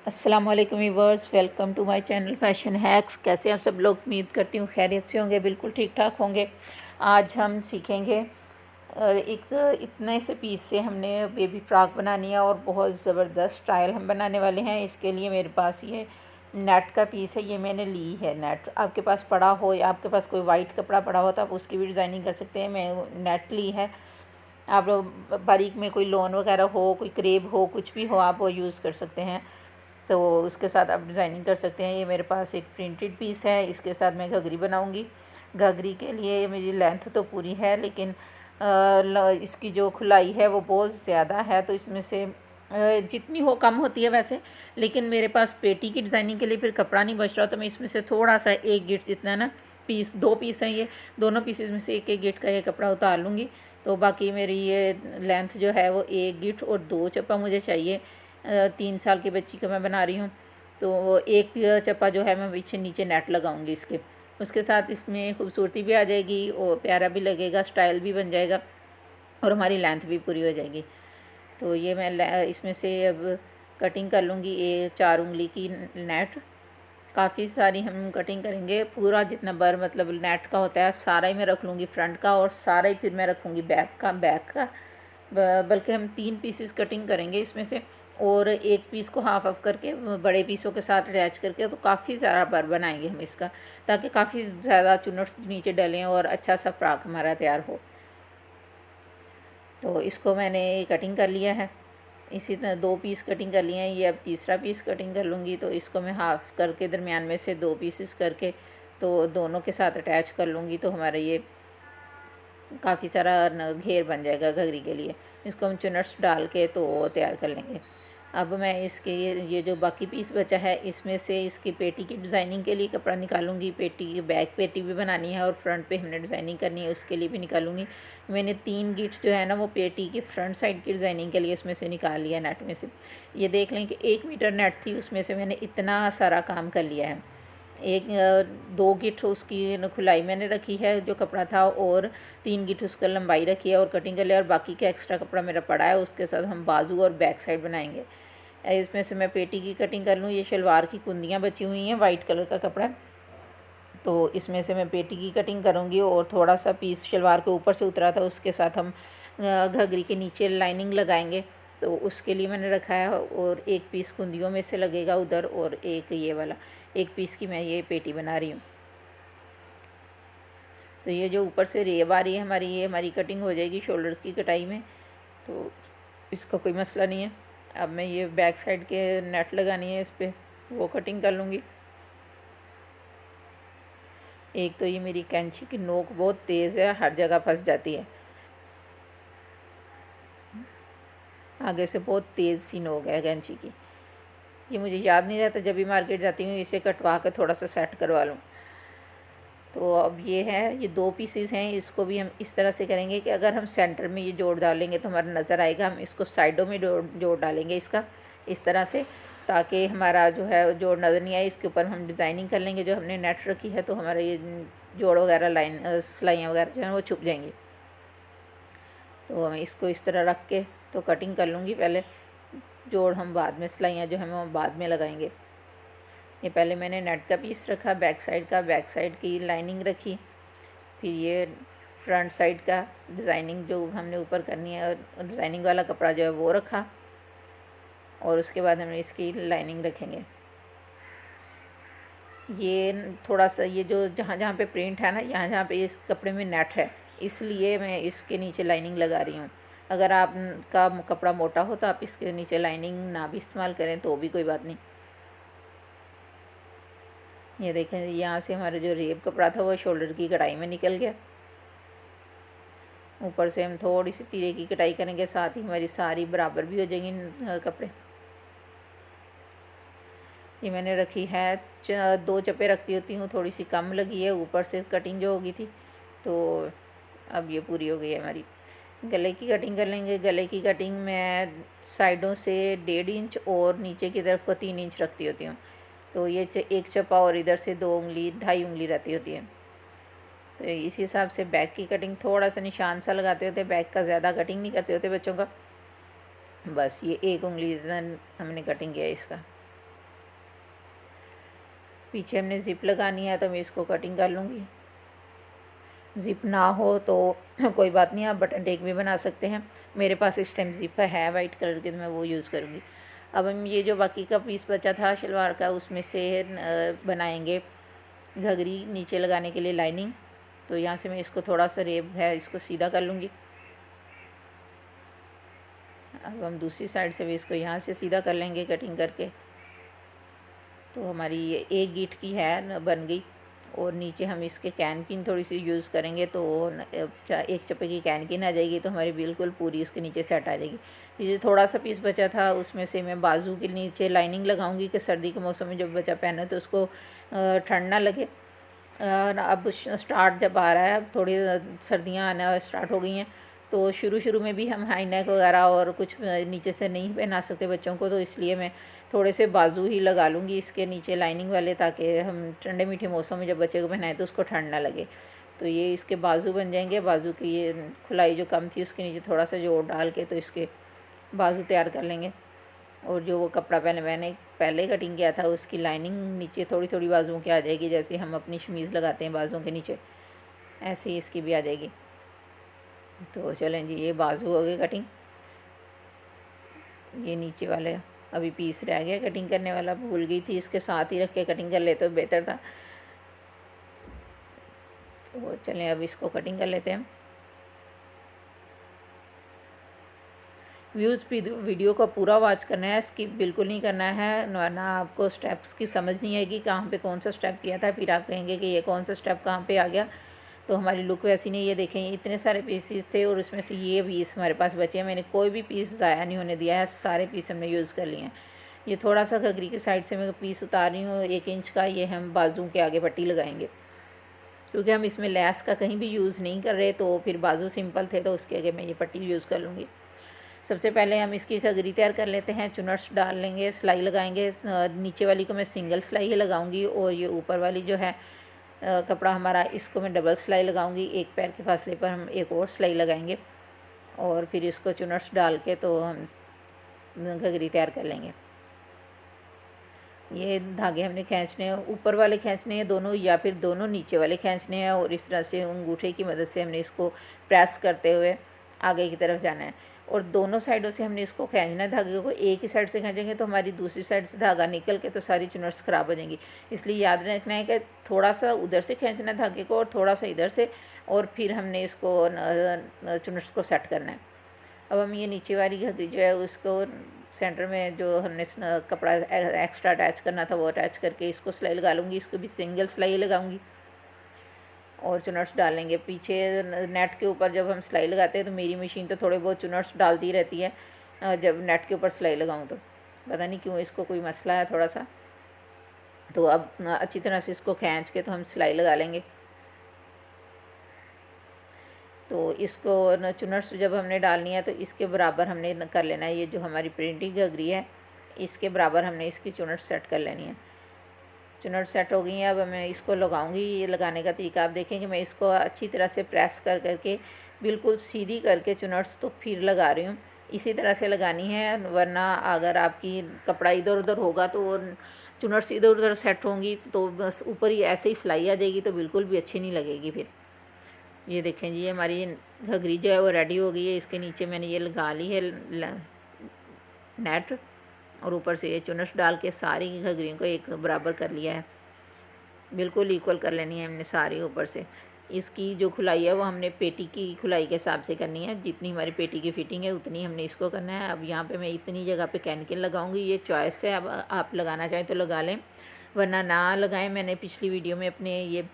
अस्सलाम वालेकुम viewers, welcome to my channel fashion hacks. कैसे आप सब लोग? उम्मीद करती हूँ खैरियत से होंगे, बिल्कुल ठीक ठाक होंगे। आज हम सीखेंगे इतने से पीस से हमने बेबी फ़्रॉक बनानी है और बहुत ज़बरदस्त स्टाइल हम बनाने वाले हैं। इसके लिए मेरे पास ये नेट का पीस है, ये मैंने ली है नेट। आपके पास पड़ा हो या आपके पास कोई वाइट कपड़ा पड़ा हो तो आप उसकी भी डिज़ाइनिंग कर सकते हैं। मैं नेट ली है। आप लोग बारीक में कोई लोन वगैरह हो, कोई क्रेप हो, कुछ भी हो, आप वो यूज़ कर सकते हैं। तो उसके साथ आप डिज़ाइनिंग कर सकते हैं। ये मेरे पास एक प्रिंटेड पीस है, इसके साथ मैं घघरी बनाऊंगी। घघरी के लिए मेरी लेंथ तो पूरी है, लेकिन इसकी जो खुलाई है वो बहुत ज़्यादा है, तो इसमें से जितनी हो कम होती है वैसे, लेकिन मेरे पास पेटी की डिज़ाइनिंग के लिए फिर कपड़ा नहीं बच रहा, तो मैं इसमें से थोड़ा सा एक गिट जितना ना, पीस 2 पीस हैं ये, दोनों पीसेस में से एक गिट का ये कपड़ा उतार लूँगी। तो बाकी मेरी ये लेंथ जो है वो 1 गिट और 2 चप्पा मुझे चाहिए। 3 साल की बच्ची का मैं बना रही हूँ, तो एक चप्पा जो है मैं पीछे नीचे नेट लगाऊंगी इसके। उसके साथ इसमें खूबसूरती भी आ जाएगी और प्यारा भी लगेगा, स्टाइल भी बन जाएगा और हमारी लेंथ भी पूरी हो जाएगी। तो ये मैं इसमें से अब कटिंग कर लूँगी। ये 4 उंगली की नेट, काफ़ी सारी हम कटिंग करेंगे। पूरा जितना बर मतलब नेट का होता है सारा ही मैं रख लूँगी फ्रंट का, और सारा ही फिर मैं रखूँगी बैक का। बल्कि हम 3 पीसेस कटिंग करेंगे इसमें से, और एक पीस को हाफ ऑफ करके बड़े पीसों के साथ अटैच करके, तो काफ़ी सारा बर बनाएंगे हम इसका, ताकि काफ़ी ज़्यादा चुनट्स नीचे डलें और अच्छा सा फ्रॉक हमारा तैयार हो। तो इसको मैंने कटिंग कर लिया है। इसी तरह 2 पीस कटिंग कर लिए हैं। ये अब तीसरा पीस कटिंग कर लूँगी। तो इसको मैं हाफ़ करके दरमियान में से 2 पीसेस करके तो दोनों के साथ अटैच कर लूँगी, तो हमारा ये काफ़ी सारा घेर बन जाएगा घघरी के लिए। इसको हम चुनट्स डाल के तो तैयार कर लेंगे। अब मैं इसके ये जो बाकी पीस बचा है इसमें से इसकी पेटी की डिज़ाइनिंग के लिए कपड़ा निकालूंगी। पेटी की बैक पेटी भी बनानी है और फ्रंट पे हमने डिज़ाइनिंग करनी है, उसके लिए भी निकालूंगी। मैंने 3 गिट्स जो है ना वो पेटी की फ्रंट साइड की डिज़ाइनिंग के लिए इसमें से निकाल लिया नेट में से। ये देख लें कि 1 मीटर नेट थी, उसमें से मैंने इतना सारा काम कर लिया है। 2 गिट उसकी खुलाई मैंने रखी है जो कपड़ा था, और 3 गिट उसका लंबाई रखी है और कटिंग कर लिया, और बाकी का एक्स्ट्रा कपड़ा मेरा पड़ा है, उसके साथ हम बाजू और बैक साइड बनाएंगे। इसमें से मैं पेटी की कटिंग कर लूँ। ये शलवार की कुंदियाँ बची हुई हैं, वाइट कलर का कपड़ा है, तो इसमें से मैं पेटी की कटिंग करूँगी। और थोड़ा सा पीस शलवार के ऊपर से उतरा था, उसके साथ हम घघरी के नीचे लाइनिंग लगाएंगे, तो उसके लिए मैंने रखा है। और एक पीस कुंदियों में से लगेगा उधर, और एक ये वाला, एक पीस की मैं ये पेटी बना रही हूँ। तो ये जो ऊपर से रेब आ रही है हमारी, ये हमारी कटिंग हो जाएगी शोल्डर्स की कटाई में, तो इसका कोई मसला नहीं है। अब मैं ये बैक साइड के नेट लगानी है इस पर, वो कटिंग कर लूँगी। एक तो ये मेरी कैंची की नोक बहुत तेज़ है, हर जगह फंस जाती है, आगे से बहुत तेज़ सी नोक है कैंची की। ये मुझे याद नहीं रहता, जब भी मार्केट जाती हूँ इसे कटवा कर थोड़ा सा सेट करवा लूँ। तो अब ये है, ये 2 पीसेस हैं, इसको भी हम इस तरह से करेंगे कि अगर हम सेंटर में ये जोड़ डालेंगे तो हमारा नज़र आएगा। हम इसको साइडों में जोड़ डालेंगे इसका, इस तरह से, ताकि हमारा जो है जोड़ नज़र नहीं आए। इसके ऊपर हम डिज़ाइनिंग कर लेंगे जो हमने नेट रखी है, तो हमारा ये जोड़ वगैरह लाइन सिलाइयाँ वगैरह जो है वो छुप जाएंगी। तो मैं इसको इस तरह रख के तो कटिंग कर लूँगी पहले, जोड़ हम बाद में, सिलाइयाँ जो हैं वो बाद में लगाएंगे। ये पहले मैंने नेट का पीस रखा बैक साइड का, बैक साइड की लाइनिंग रखी, फिर ये फ्रंट साइड का डिज़ाइनिंग जो हमने ऊपर करनी है, डिज़ाइनिंग वाला कपड़ा जो है वो रखा, और उसके बाद हम इसकी लाइनिंग रखेंगे। ये थोड़ा सा ये जो जहाँ जहाँ पे प्रिंट है ना, यहाँ जहाँ पे इस कपड़े में नेट है, इसलिए मैं इसके नीचे लाइनिंग लगा रही हूँ। अगर आपका कपड़ा मोटा हो तो आप इसके नीचे लाइनिंग ना भी इस्तेमाल करें तो भी कोई बात नहीं। ये देखें, यहाँ से हमारा जो रेब कपड़ा था वो शोल्डर की कटाई में निकल गया। ऊपर से हम थोड़ी सी तीरे की कटाई करेंगे, साथ ही हमारी सारी बराबर भी हो जाएंगी कपड़े। ये मैंने रखी है 2 चप्पे रखती होती हूँ, थोड़ी सी कम लगी है ऊपर से कटिंग जो होगी थी, तो अब ये पूरी हो गई है हमारी। गले की कटिंग कर लेंगे। गले की कटिंग मैं साइडों से 1.5 इंच और नीचे की तरफ को 3 इंच रखती होती हूँ, तो ये एक चप्पा और इधर से 2 उंगली 2.5 उंगली रहती होती है। तो इस हिसाब से बैक की कटिंग थोड़ा सा निशान सा लगाते होते, बैक का ज़्यादा कटिंग नहीं करते होते बच्चों का, बस ये 1 उंगली जितना हमने कटिंग किया इसका। पीछे हमने ज़िप लगानी है तो मैं इसको कटिंग कर लूँगी। ज़िप ना हो तो कोई बात नहीं, आप बटन टेक भी बना सकते हैं। मेरे पास इस टाइम ज़िप है वाइट कलर की, तो मैं वो यूज़ करूँगी। अब हम ये जो बाकी का पीस बचा था शलवार का, उसमें से बनाएंगे घघरी नीचे लगाने के लिए लाइनिंग। तो यहाँ से मैं इसको थोड़ा सा रेब है इसको सीधा कर लूँगी। अब हम दूसरी साइड से भी इसको यहाँ से सीधा कर लेंगे कटिंग करके। तो हमारी ये एक गीठ की है बन गई। और नीचे हम इसके कैनकिन थोड़ी सी यूज़ करेंगे तो एक चप्पे की कैनकिन आ जाएगी, तो हमारी बिल्कुल पूरी उसके नीचे सेट आ जाएगी। ये जो थोड़ा सा पीस बचा था उसमें से मैं बाजू के नीचे लाइनिंग लगाऊंगी कि सर्दी के मौसम में जब बच्चा पहने तो उसको ठंड ना लगे। अब स्टार्ट जब आ रहा है, अब थोड़ी सर्दियाँ आना स्टार्ट हो गई हैं, तो शुरू में भी हम हाई नेक वगैरह और कुछ नीचे से नहीं पहना सकते बच्चों को, तो इसलिए मैं थोड़े से बाजू ही लगा लूँगी इसके नीचे लाइनिंग वाले, ताकि हम ठंडे मीठे मौसम में जब बच्चे को पहनाएं तो उसको ठंड ना लगे। तो ये इसके बाजू बन जाएंगे। बाजू की ये खुलाई जो कम थी उसके नीचे थोड़ा सा जोड़ डाल के तो इसके बाजू तैयार कर लेंगे। और जो वो कपड़ा मैंने पहले कटिंग किया था उसकी लाइनिंग नीचे थोड़ी थोड़ी बाजुओं की आ जाएगी, जैसे हम अपनी शमीज़ लगाते हैं बाजुओं के नीचे, ऐसे ही इसकी भी आ जाएगी। तो चलें जी, ये बाजू हो गई कटिंग। ये नीचे वाले अभी पीस रह गया कटिंग करने वाला, भूल गई थी, इसके साथ ही रख के कटिंग कर ले तो बेहतर था। तो चलें अब इसको कटिंग कर लेते हैं। वीडियो को पूरा वॉच करना है, स्किप बिल्कुल नहीं करना है, वरना आपको स्टेप्स की समझ नहीं आएगी कहाँ पे कौन सा स्टेप किया था, फिर आप कहेंगे कि ये कौन सा स्टेप कहाँ पे आ गया। तो हमारी लुक वैसी नहीं। ये देखें इतने सारे पीसीस थे और उसमें से ये पीस हमारे पास बचे हैं। मैंने कोई भी पीस ज़ाया नहीं होने दिया है, सारे पीस हमने यूज़ कर लिए हैं। ये थोड़ा सा घघरी की साइड से मैं पीस उतार रही हूँ 1 इंच का, ये हम बाजू के आगे पट्टी लगाएंगे, क्योंकि हम इसमें लेस का कहीं भी यूज़ नहीं कर रहे, तो फिर बाजू सिंपल थे तो उसके आगे मैं ये पट्टी यूज़ कर लूँगी। सबसे पहले हम इसकी घघरी तैयार कर लेते हैं। चुनट्स डाल लेंगे, सिलाई लगाएंगे। नीचे वाली को मैं सिंगल सिलाई ही लगाऊंगी और ये ऊपर वाली जो है कपड़ा हमारा, इसको मैं डबल सिलाई लगाऊंगी। एक पैर के फासले पर हम एक और सिलाई लगाएंगे और फिर इसको चुनट्स डाल के तो हम घघरी तैयार कर लेंगे। ये धागे हमने खींचने हैं, ऊपर वाले खींचने हैं दोनों, या फिर दोनों नीचे वाले खींचने हैं, और इस तरह से अंगूठे की मदद से हमने इसको प्रेस करते हुए आगे की तरफ जाना है। और दोनों साइडों से हमने इसको खींचना है। धागे को एक ही साइड से खींचेंगे तो हमारी दूसरी साइड से धागा निकल के तो सारी चुनट्स ख़राब हो जाएंगी। इसलिए याद रखना है कि थोड़ा सा उधर से खींचना है धागे को और थोड़ा सा इधर से, और फिर हमने इसको चुनट्स को सेट करना है। अब हम ये नीचे वाली घघरी जो है उसको सेंटर में जो हमने कपड़ा एक्स्ट्रा अटैच करना था वो अटैच करके इसको सिलाई लगा लूँगी। इसको भी सिंगल सिलाई लगाऊँगी और चुनट्स डालेंगे। पीछे नेट के ऊपर जब हम सिलाई लगाते हैं तो मेरी मशीन तो थोड़े बहुत चुनट्स डालती रहती है, जब नेट के ऊपर सिलाई लगाऊं तो पता नहीं क्यों इसको कोई मसला है थोड़ा सा। तो अब अच्छी तरह से इसको खींच के तो हम सिलाई लगा लेंगे। तो इसको चुनट्स जब हमने डालनी है तो इसके बराबर हमने कर लेना है। ये जो हमारी प्रिंटिंग घघरी है इसके बराबर हमने इसकी चुनट्स सेट कर लेनी है। चुनट सेट हो गई हैं। अब मैं इसको लगाऊंगी। ये लगाने का तरीका आप देखेंगे, मैं इसको अच्छी तरह से प्रेस कर करके बिल्कुल सीधी करके चुनट्स तो फिर लगा रही हूँ। इसी तरह से लगानी है, वरना अगर आपकी कपड़ा इधर उधर होगा तो चुनट्स इधर उधर सेट होंगी तो बस ऊपर ही ऐसे ही सिलाई आ जाएगी, तो बिल्कुल भी अच्छी नहीं लगेगी फिर। ये देखें जी, हमारी घघरी जो है वो रेडी हो गई है। इसके नीचे मैंने ये लगा ली है नेट, और ऊपर से ये चुनट्स डाल के सारी घघरियों को एक बराबर कर लिया है। बिल्कुल इक्वल कर लेनी है हमने सारी ऊपर से। इसकी जो खुलाई है वो हमने पेटी की खुलाई के हिसाब से करनी है, जितनी हमारी पेटी की फिटिंग है उतनी हमने इसको करना है। अब यहाँ पे मैं इतनी जगह पे कैनकिन लगाऊंगी, ये चॉइस है, अब आप लगाना चाहें तो लगा लें वरना ना लगाएं। मैंने पिछली वीडियो में अपने ये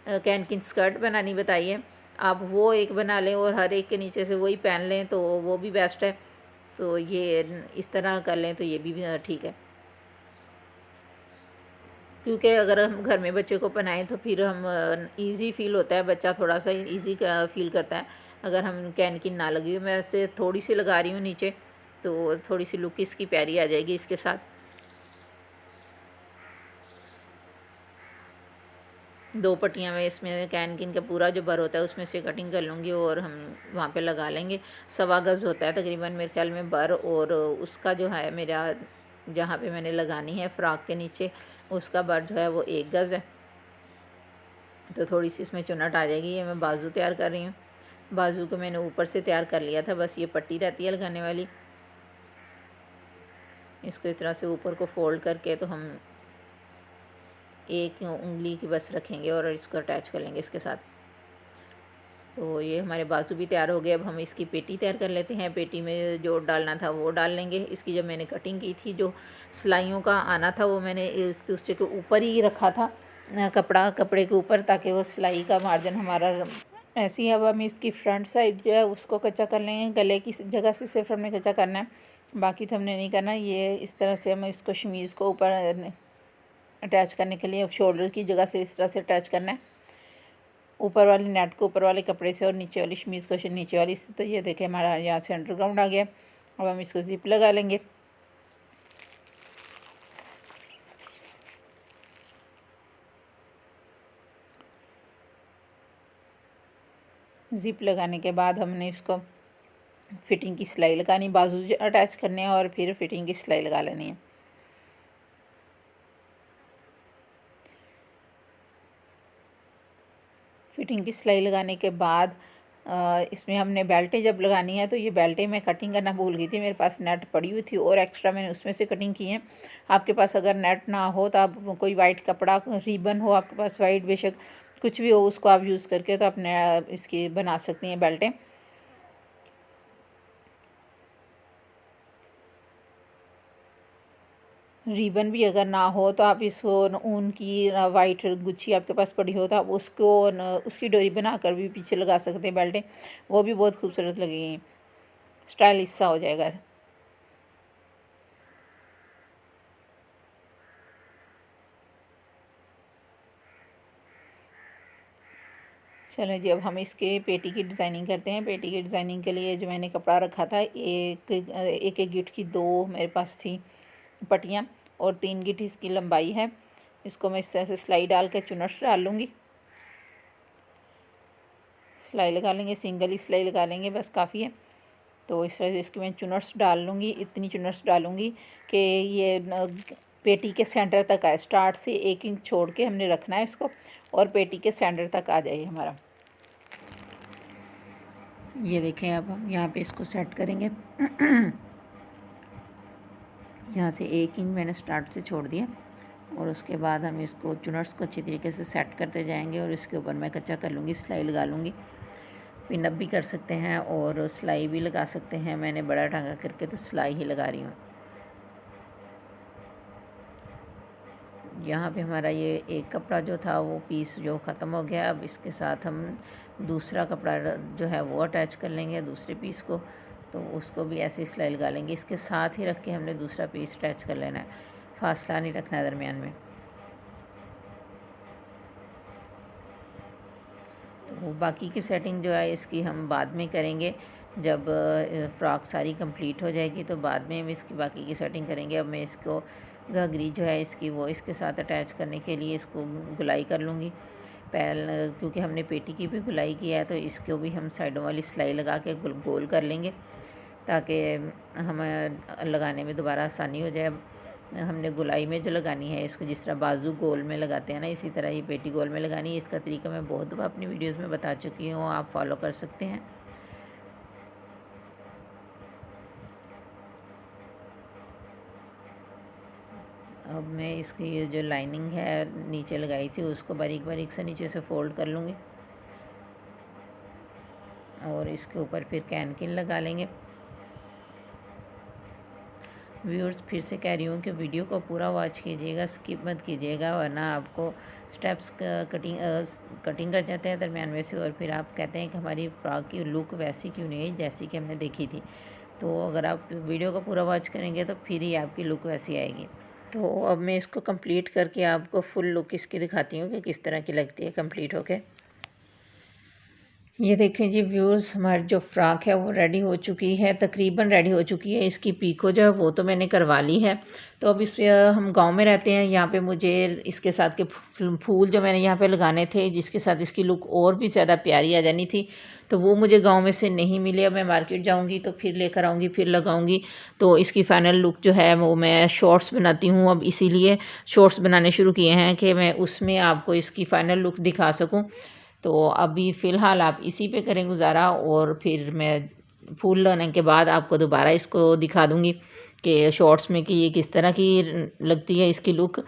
कैनकिन स्कर्ट बनानी बताई है, आप वो एक बना लें और हर एक के नीचे से वही पहन लें तो वो भी बेस्ट है। तो ये इस तरह कर लें तो ये भी ठीक है, क्योंकि अगर हम घर में बच्चे को पहनाएं तो फिर हम इजी फील होता है, बच्चा थोड़ा सा इजी फील करता है अगर हम कैनकिन ना लगी हुई। मैं ऐसे थोड़ी सी लगा रही हूँ नीचे, तो थोड़ी सी लुक इसकी प्यारी आ जाएगी इसके साथ। 2 पट्टियाँ मैं इसमें कैनकिन का पूरा जो भर होता है उसमें से कटिंग कर लूँगी और हम वहाँ पे लगा लेंगे। 1.25 गज़ होता है तकरीबन मेरे ख्याल में भर, और उसका जो है मेरा जहाँ पे मैंने लगानी है फ़्रॉक के नीचे, उसका बर जो है वो 1 गज़ है। तो थोड़ी सी इसमें चुन्नट आ जाएगी। ये मैं बाजू तैयार कर रही हूँ। बाजू को मैंने ऊपर से तैयार कर लिया था, बस ये पट्टी रहती है लगाने वाली। इसको इस तरह से ऊपर को फोल्ड करके तो हम एक उंगली की बस रखेंगे और इसको अटैच कर लेंगे इसके साथ। तो ये हमारे बाजू भी तैयार हो गए। अब हम इसकी पेटी तैयार कर लेते हैं। पेटी में जो डालना था वो डाल लेंगे। इसकी जब मैंने कटिंग की थी, जो सिलाइयों का आना था वो मैंने एक दूसरे के ऊपर ही रखा था, कपड़े के ऊपर, ताकि वो सिलाई का मार्जिन हमारा ऐसे ही। अब हम इसकी फ्रंट साइड जो है उसको कच्चा कर लेंगे। गले की जगह से सिर्फ हमने कच्चा करना है, बाकी तो हमने नहीं करना। ये इस तरह से हम इसको शमीज़ को ऊपर अटैच करने के लिए शोल्डर की जगह से इस तरह से अटैच करना है, ऊपर वाली नेट को ऊपर वाले कपड़े से और नीचे वाली शमीज़ को नीचे वाली से। तो ये देखें हमारा यहाँ से अंडरग्राउंड आ गया। अब हम इसको ज़िप लगा लेंगे। ज़िप लगाने के बाद हमने इसको फिटिंग की सिलाई लगानी, बाजू अटैच करने हैं और फिर फिटिंग की सिलाई लगा लेनी है। फिटिंग की सिलाई लगाने के बाद इसमें हमने बेल्टें जब लगानी है, तो ये बेल्टें मैं कटिंग करना भूल गई थी। मेरे पास नेट पड़ी हुई थी और एक्स्ट्रा मैंने उसमें से कटिंग की है। आपके पास अगर नेट ना हो तो आप कोई वाइट कपड़ा, रिबन हो आपके पास वाइट, बेशक कुछ भी हो, उसको आप यूज़ करके तो अपने इसकी बना सकती हैं बेल्टें। रिबन भी अगर ना हो तो आप इसको ऊन की वाइट गुच्छी आपके पास पड़ी हो तो आप उसको उसकी डोरी बनाकर भी पीछे लगा सकते हैं बेल्टें। वो भी बहुत खूबसूरत लगेगी, स्टाइलिश सा हो जाएगा। चलो जी, अब हम इसके पेटी की डिज़ाइनिंग करते हैं। पेटी की डिज़ाइनिंग के लिए जो मैंने कपड़ा रखा था, एक गिट की 2 मेरे पास थी पट्टियाँ और 3 गिट इसकी लंबाई है। इसको मैं इस तरह से सिलाई डाल के चुनट्स डाल लूँगी। सिलाई लगा लेंगे, सिंगल ही सिलाई लगा लेंगे, बस काफ़ी है। तो इस तरह से इसकी मैं चुनट्स डाल लूँगी। इतनी चुनट्स डालूँगी कि ये पेटी के सेंटर तक आए। स्टार्ट से 1 इंच छोड़ के हमने रखना है इसको और पेटी के सेंटर तक आ जाए हमारा। ये देखें, अब हम यहाँ पे इसको सेट करेंगे। यहाँ से 1 इंच मैंने स्टार्ट से छोड़ दिया और उसके बाद हम इसको चुनट्स को अच्छी तरीके से सेट करते जाएंगे और इसके ऊपर मैं कच्चा कर लूँगी, सिलाई लगा लूँगी। पिनअप भी कर सकते हैं और सिलाई भी लगा सकते हैं। मैंने बड़ा टांगा करके तो सिलाई ही लगा रही हूँ। यहाँ पे हमारा ये एक कपड़ा जो था वो पीस जो ख़त्म हो गया। अब इसके साथ हम दूसरा कपड़ा जो है वो अटैच कर लेंगे दूसरे पीस को, तो उसको भी ऐसे सिलाई लगा लेंगे। इसके साथ ही रख के हमने दूसरा पीस अटैच कर लेना है, फासला नहीं रखना है दरमियान में। तो बाकी की सेटिंग जो है इसकी हम बाद में करेंगे, जब फ़्रॉक सारी कंप्लीट हो जाएगी तो बाद में हम इसकी बाकी की सेटिंग करेंगे। अब मैं इसको घाघरी जो है इसकी वो इसके साथ अटैच करने के लिए इसको गुलाई कर लूँगी। क्योंकि हमने पेटी की भी गुलाई किया है तो इसको भी हम साइडों वाली सिलाई लगा के गोल कर लेंगे, ताकि हमें लगाने में दोबारा आसानी हो जाए। हमने गुलाई में जो लगानी है इसको जिस तरह बाजू गोल में लगाते हैं ना, इसी तरह ये पेटी गोल में लगानी है। इसका तरीका मैं बहुत दफ़ा अपनी वीडियोज़ में बता चुकी हूँ, आप फॉलो कर सकते हैं। अब मैं इसकी ये जो लाइनिंग है नीचे लगाई थी उसको बारीक बारीक से नीचे से फ़ोल्ड कर लूँगी और इसके ऊपर फिर कैनकिन लगा लेंगे। व्यूअर्स, फिर से कह रही हूँ कि वीडियो को पूरा वॉच कीजिएगा, स्किप मत कीजिएगा, वरना आपको स्टेप्स कटिंग कर जाते हैं दरमियान में से और फिर आप कहते हैं कि हमारी फ्रॉक की लुक वैसी क्यों नहीं है जैसी कि हमने देखी थी। तो अगर आप वीडियो को पूरा वॉच करेंगे तो फिर ही आपकी लुक वैसी आएगी। तो अब मैं इसको कंप्लीट करके आपको फुल लुक इसकी दिखाती हूँ कि किस तरह की लगती है कंप्लीट होके। ये देखें जी व्यूअर्स, हमारी जो फ़्रॉक है वो रेडी हो चुकी है, तकरीबन रेडी हो चुकी है। इसकी पीको जो है वो तो मैंने करवा ली है। तो अब इस पे हम गांव में रहते हैं, यहाँ पे मुझे इसके साथ के फूल जो मैंने यहाँ पे लगाने थे, जिसके साथ इसकी लुक और भी ज़्यादा प्यारी आ जानी थी, तो वो मुझे गांव में से नहीं मिले। अब मैं मार्केट जाऊँगी तो फिर लेकर आऊँगी, फिर लगाऊँगी। तो इसकी फ़ाइनल लुक जो है वो मैं शॉर्ट्स बनाती हूँ अब, इसीलिए शॉर्ट्स बनाने शुरू किए हैं कि मैं उसमें आपको इसकी फ़ाइनल लुक दिखा सकूँ। तो अभी फ़िलहाल आप इसी पे करें गुज़ारा, और फिर मैं फूल लगाने के बाद आपको दोबारा इसको दिखा दूँगी कि शॉर्ट्स में कि ये किस तरह की लगती है इसकी लुक।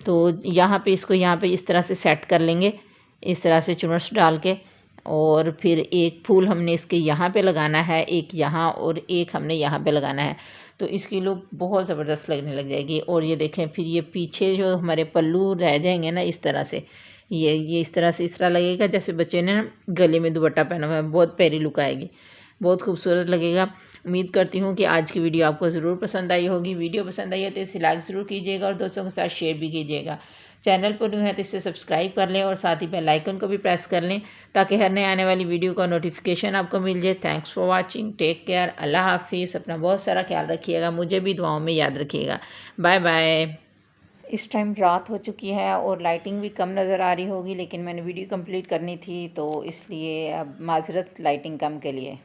तो यहाँ पे इसको यहाँ पे इस तरह से सेट कर लेंगे, इस तरह से चुनट्स डाल के, और फिर एक फूल हमने इसके यहाँ पे लगाना है, एक यहाँ और एक हमने यहाँ पे लगाना है। तो इसकी लुक बहुत ज़बरदस्त लगने लग जाएगी। और ये देखें, फिर ये पीछे जो हमारे पल्लू रह जाएंगे ना, इस तरह से ये इस तरह से, इस तरह लगेगा जैसे बच्चे ने ना गले में दुपट्टा पहना हुआ है। बहुत प्यारी लुक आएगी, बहुत खूबसूरत लगेगा। उम्मीद करती हूँ कि आज की वीडियो आपको ज़रूर पसंद आई होगी। वीडियो पसंद आई है तो इसे लाइक ज़रूर कीजिएगा और दोस्तों के साथ शेयर भी कीजिएगा। चैनल पर न्यू है तो इसे सब्सक्राइब कर लें और साथ ही बेल आइकन को भी प्रेस कर लें, ताकि हर नए आने वाली वीडियो का नोटिफिकेशन आपको मिल जाए। Thanks for watching, take care, अल्लाह हाफिज़। अपना बहुत सारा ख्याल रखिएगा, मुझे भी दुआओं में याद रखिएगा। Bye bye. इस टाइम रात हो चुकी है और लाइटिंग भी कम नज़र आ रही होगी, लेकिन मैंने वीडियो कंप्लीट करनी थी तो इसलिए अब माजरत लाइटिंग कम के लिए।